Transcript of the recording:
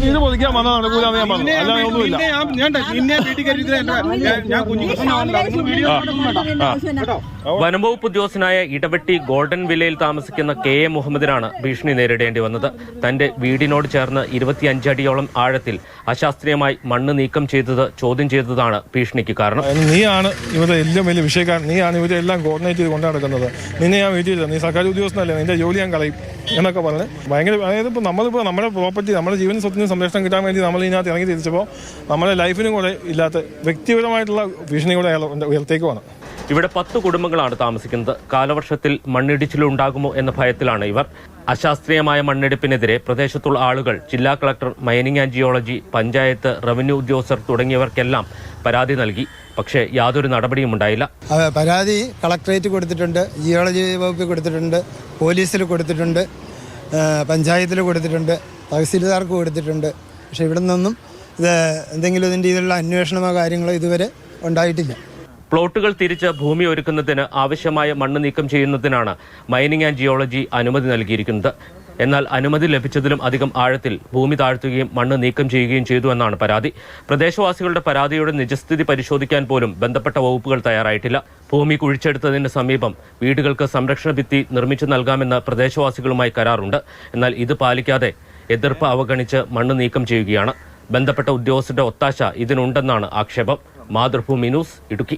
ഇത് പൊതിക്കാൻ വന്നാൽ നടക്കൂലെന്ന് ഞാൻ പറഞ്ഞു. അല്ലാതെ ഒന്നുമില്ല. വനംവകുപ്പ് ഉദ്യോഗസ്ഥനായ ഇടവെട്ടി ഗോൾഡൻ വില്ലയിൽ താമസിക്കുന്ന KA മുഹമ്മദിനാണ് ഭീഷണി നേരിടേണ്ടി വന്നത്. തന്റെ വീടിനോട് ചേർന്ന് 25 അടിയോളം ആഴത്തിൽ അശാസ്ത്രീയമായി മണ്ണ് നീക്കം ചെയ്തത് ചോദ്യം ചെയ്തതാണ് ഭീഷണിക്ക് കാരണം. നീയാണ് ഇവരുടെ എല്ലാം വലിയ വിഷയക്കാരൻ, നീയാണ് ഇവരെല്ലാം കോർഡിനേറ്റ് ചെയ്ത് കൊണ്ടു നടക്കുന്നത്. നിന്നെ ഞാൻ വീട്ടിൽ നീ സർക്കാർ ഉദ്യോഗസ്ഥനല്ലേ, നിന്റെ ജോലി ഞാൻ കളയും എന്നൊക്കെ പറഞ്ഞ് ഭയങ്കര. അതായത് ഇപ്പോൾ നമ്മളിപ്പോൾ നമ്മുടെ പ്രോപ്പർട്ടി, നമ്മുടെ ജീവൻ സ്വത്തിന് സംരക്ഷണം കിട്ടാൻ വേണ്ടി നമ്മൾ ഇതിനകത്ത് ഇറങ്ങി തിരിച്ചപ്പോൾ നമ്മുടെ ലൈഫിനും കൂടെ ഇല്ലാത്ത വ്യക്തിപരമായിട്ടുള്ള ഭീഷണി കൂടെ അയാൾ ഉയർത്തേക്കുമാണ്. ഇവിടെ 10 കുടുംബങ്ങളാണ് താമസിക്കുന്നത്. കാലവർഷത്തിൽ മണ്ണിടിച്ചിലുണ്ടാകുമോ എന്ന ഭയത്തിലാണ് ഇവർ. അശാസ്ത്രീയമായ മണ്ണെടുപ്പിനെതിരെ പ്രദേശത്തുള്ള ആളുകൾ ജില്ലാ collector, mining and geology, panchayat, revenue ഉദ്യോഗസ്ഥർ തുടങ്ങിയവർക്കെല്ലാം പരാതി നൽകി. പക്ഷേ യാതൊരു നടപടിയും ഉണ്ടായില്ല. പരാതി കളക്ടറേറ്റ് കൊടുത്തിട്ടുണ്ട്, ജിയോളജി വകുപ്പിൽ കൊടുത്തിട്ടുണ്ട്, പോലീസിൽ കൊടുത്തിട്ടുണ്ട്, പഞ്ചായത്തിൽ കൊടുത്തിട്ടുണ്ട്, തഹസീൽദാർക്ക് കൊടുത്തിട്ടുണ്ട്. പക്ഷേ ഇവിടെ നിന്നൊന്നും ഇത് എന്തെങ്കിലും ഇതിൻ്റെ ഇതിലുള്ള അന്വേഷണമോ കാര്യങ്ങളോ ഇതുവരെ ഉണ്ടായിട്ടില്ല. പ്ലോട്ടുകൾ തിരിച്ച് ഭൂമി ഒരുക്കുന്നതിന് ആവശ്യമായ മണ്ണ് നീക്കം ചെയ്യുന്നതിനാണ് മൈനിങ് ആൻഡ് ജിയോളജി അനുമതി നൽകിയിരിക്കുന്നത്. എന്നാൽ അനുമതി ലഭിച്ചതിലും അധികം ആഴത്തിൽ ഭൂമി താഴ്ത്തുകയും മണ്ണ് നീക്കം ചെയ്യുകയും ചെയ്തു എന്നാണ് പരാതി. പ്രദേശവാസികളുടെ പരാതിയുടെ നിജസ്ഥിതി പരിശോധിക്കാൻ പോലും ബന്ധപ്പെട്ട വകുപ്പുകൾ തയ്യാറായിട്ടില്ല. ഭൂമി കുഴിച്ചെടുത്തതിന് സമീപം വീടുകൾക്ക് സംരക്ഷണ ഭിത്തി നിർമ്മിച്ചു നൽകാമെന്ന് പ്രദേശവാസികളുമായി കരാറുണ്ട്. എന്നാൽ ഇത് പാലിക്കാതെ എതിർപ്പ് അവഗണിച്ച് മണ്ണ് നീക്കം ചെയ്യുകയാണ്. ബന്ധപ്പെട്ട ഉദ്യോഗസ്ഥരുടെ ഒത്താശ ഇതിനുണ്ടെന്നാണ് ആക്ഷേപം. മാതൃഭൂമി ന്യൂസ്, ഇടുക്കി.